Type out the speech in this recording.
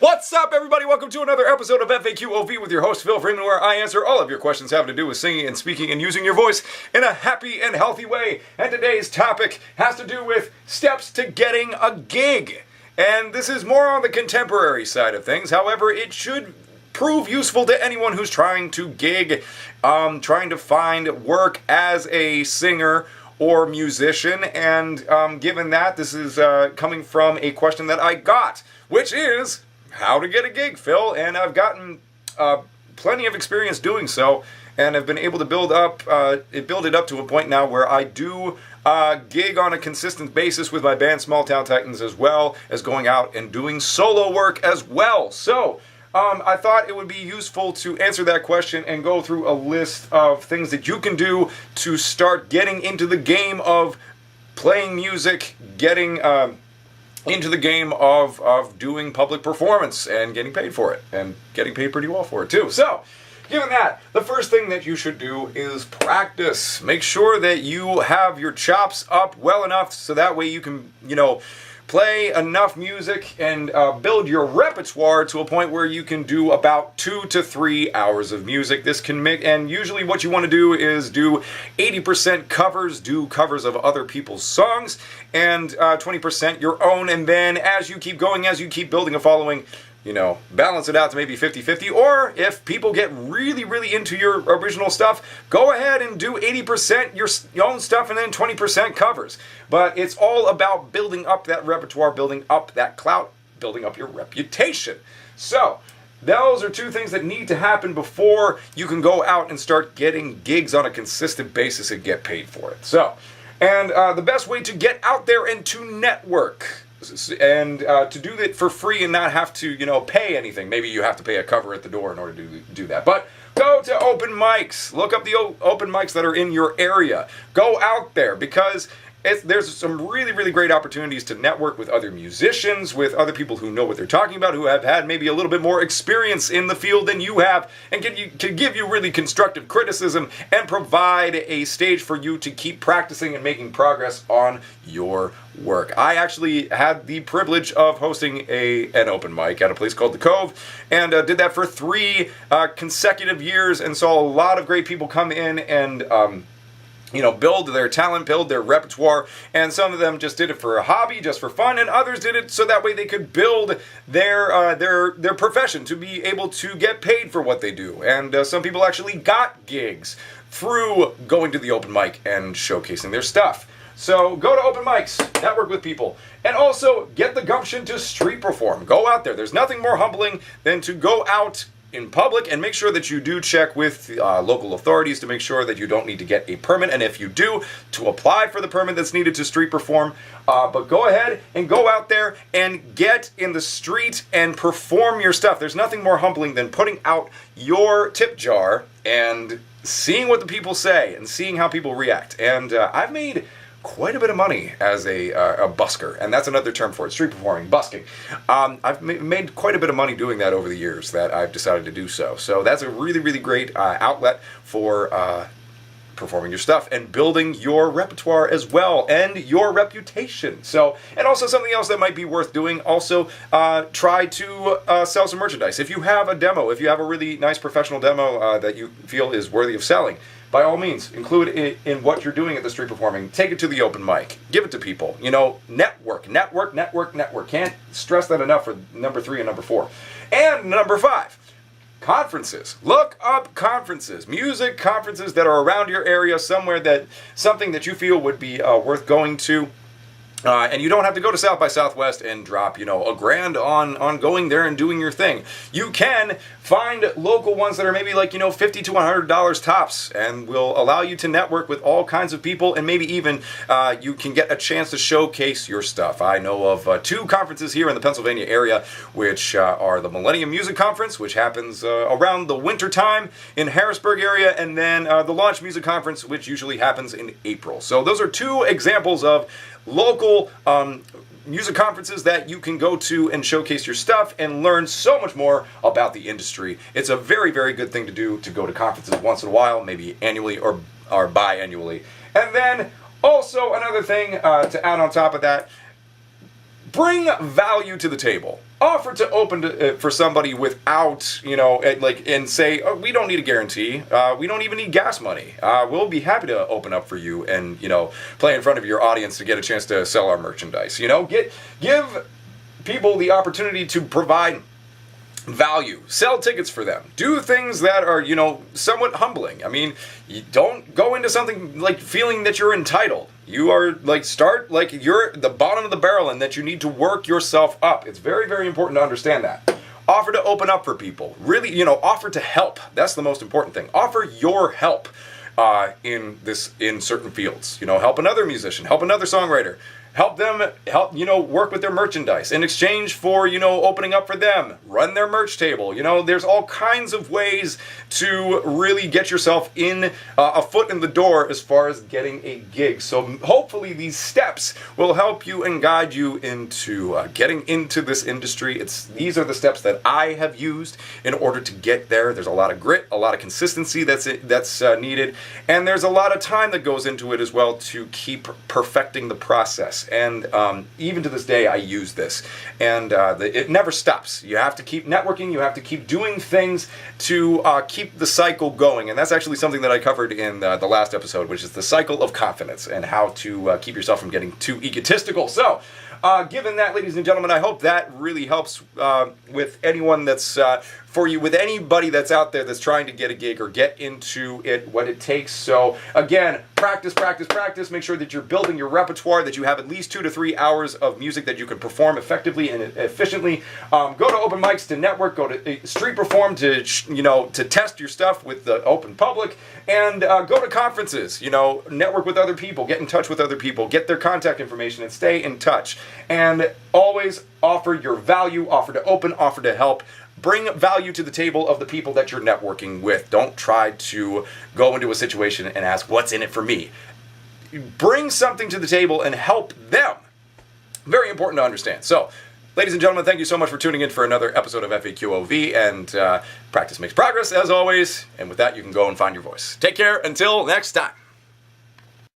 What's up, everybody? Welcome to another episode of FAQOV with your host, Phil Freeman, where I answer all of your questions having to do with singing and speaking and using your voice in a happy and healthy way. And today's topic has to do with steps to getting a gig. And this is more on the contemporary side of things. However, it should prove useful to anyone who's trying to gig, trying to find work as a singer or musician. And given that, this is coming from a question that I got, which is how to get a gig, Phil. And I've gotten plenty of experience doing so, and I've been able to build it up to a point now where I do gig on a consistent basis with my band Small Town Titans, as well as going out and doing solo work as well. So I thought it would be useful to answer that question and go through a list of things that you can do to start getting into the game of playing music, getting into the game of doing public performance and getting paid for it, and getting paid pretty well for it too. So, given that, the first thing that you should do is practice. Make sure that you have your chops up well enough so that way you can, play enough music and build your repertoire to a point where you can do about 2 to 3 hours of music. This can make, and usually what you want to do is do 80% covers, do covers of other people's songs, and 20% your own. And then as you keep going, as you keep building a following, balance it out to maybe 50-50, or if people get really, really into your original stuff, go ahead and do 80% your own stuff and then 20% covers. But it's all about building up that repertoire, building up that clout, building up your reputation. So, those are two things that need to happen before you can go out and start getting gigs on a consistent basis and get paid for it. So, and the best way to get out there and to network, and to do it for free and not have to, pay anything. Maybe you have to pay a cover at the door in order to do that. But go to open mics. Look up the open mics that are in your area. Go out there, because there's some really, really great opportunities to network with other musicians, with other people who know what they're talking about, who have had maybe a little bit more experience in the field than you have, and can give you really constructive criticism and provide a stage for you to keep practicing and making progress on your work. I actually had the privilege of hosting an open mic at a place called The Cove, and did that for 3 consecutive years, and saw a lot of great people come in and build their talent, build their repertoire, and some of them just did it for a hobby, just for fun, and others did it so that way they could build their profession, to be able to get paid for what they do. And some people actually got gigs through going to the open mic and showcasing their stuff. So go to open mics, network with people, and also get the gumption to street perform. Go out there. There's nothing more humbling than to go out in public, and make sure that you do check with local authorities to make sure that you don't need to get a permit, and if you do, to apply for the permit that's needed to street perform. But go ahead and go out there and get in the street and perform your stuff. There's nothing more humbling than putting out your tip jar and seeing what the people say and seeing how people react. And I've made quite a bit of money as a busker, and that's another term for it, street performing, busking. I've made quite a bit of money doing that over the years that I've decided to do so. So that's a really, really great outlet for performing your stuff and building your repertoire as well, and your reputation. So, and also something else that might be worth doing, also try to sell some merchandise. If you have a demo, if you have a really nice professional demo that you feel is worthy of selling, by all means, include it in what you're doing at the street performing. Take it to the open mic. Give it to people. Network. Can't stress that enough for number 3 and number 4. And number 5, conferences. Look up conferences. Music conferences that are around your area, something that you feel would be worth going to. And you don't have to go to South by Southwest and drop, $1,000 on going there and doing your thing. You can find local ones that are maybe like, $50 to $100 tops, and will allow you to network with all kinds of people, and maybe even you can get a chance to showcase your stuff. I know of 2 conferences here in the Pennsylvania area, which are the Millennium Music Conference, which happens around the winter time in Harrisburg area, and then the Launch Music Conference, which usually happens in April. So those are 2 examples of local music conferences that you can go to and showcase your stuff and learn so much more about the industry. It's a very, very good thing to do, to go to conferences once in a while, maybe annually or biannually. And then also another thing to add on top of that, bring value to the table. offer to open for somebody without, and say, oh, we don't need a guarantee. We don't even need gas money. We'll be happy to open up for you and, play in front of your audience to get a chance to sell our merchandise. Give people the opportunity to provide value. Sell tickets for them. Do things that are, somewhat humbling. I mean, you don't go into something like feeling that you're entitled. You are start like you're the bottom of the barrel and that you need to work yourself up. It's very, very important to understand that. Offer to open up for people. Really, offer to help. That's the most important thing. Offer your help in certain fields. Help another musician, help another songwriter. Help them, work with their merchandise in exchange for, opening up for them. Run their merch table. There's all kinds of ways to really get yourself in a foot in the door as far as getting a gig. So hopefully these steps will help you and guide you into getting into this industry. These are the steps that I have used in order to get there. There's a lot of grit, a lot of consistency that's needed, and there's a lot of time that goes into it as well to keep perfecting the process. And even to this day, I use this. And it never stops. You have to keep networking. You have to keep doing things to keep the cycle going. And that's actually something that I covered in the last episode, which is the cycle of confidence and how to keep yourself from getting too egotistical. So, given that, ladies and gentlemen, I hope that really helps with anyone that's for you, with anybody that's out there that's trying to get a gig or get into it, what it takes. So again, practice, practice, practice. Make sure that you're building your repertoire, that you have at least 2 to 3 hours of music that you can perform effectively and efficiently. Go to open mics to network, go to street perform to, to test your stuff with the open public, and go to conferences, network with other people, get in touch with other people, get their contact information and stay in touch. And always offer your value, offer to open, offer to help. Bring value to the table of the people that you're networking with. Don't try to go into a situation and ask, what's in it for me? Bring something to the table and help them. Very important to understand. So, ladies and gentlemen, thank you so much for tuning in for another episode of FAQOV, and practice makes progress, as always. And with that, you can go and find your voice. Take care. Until next time.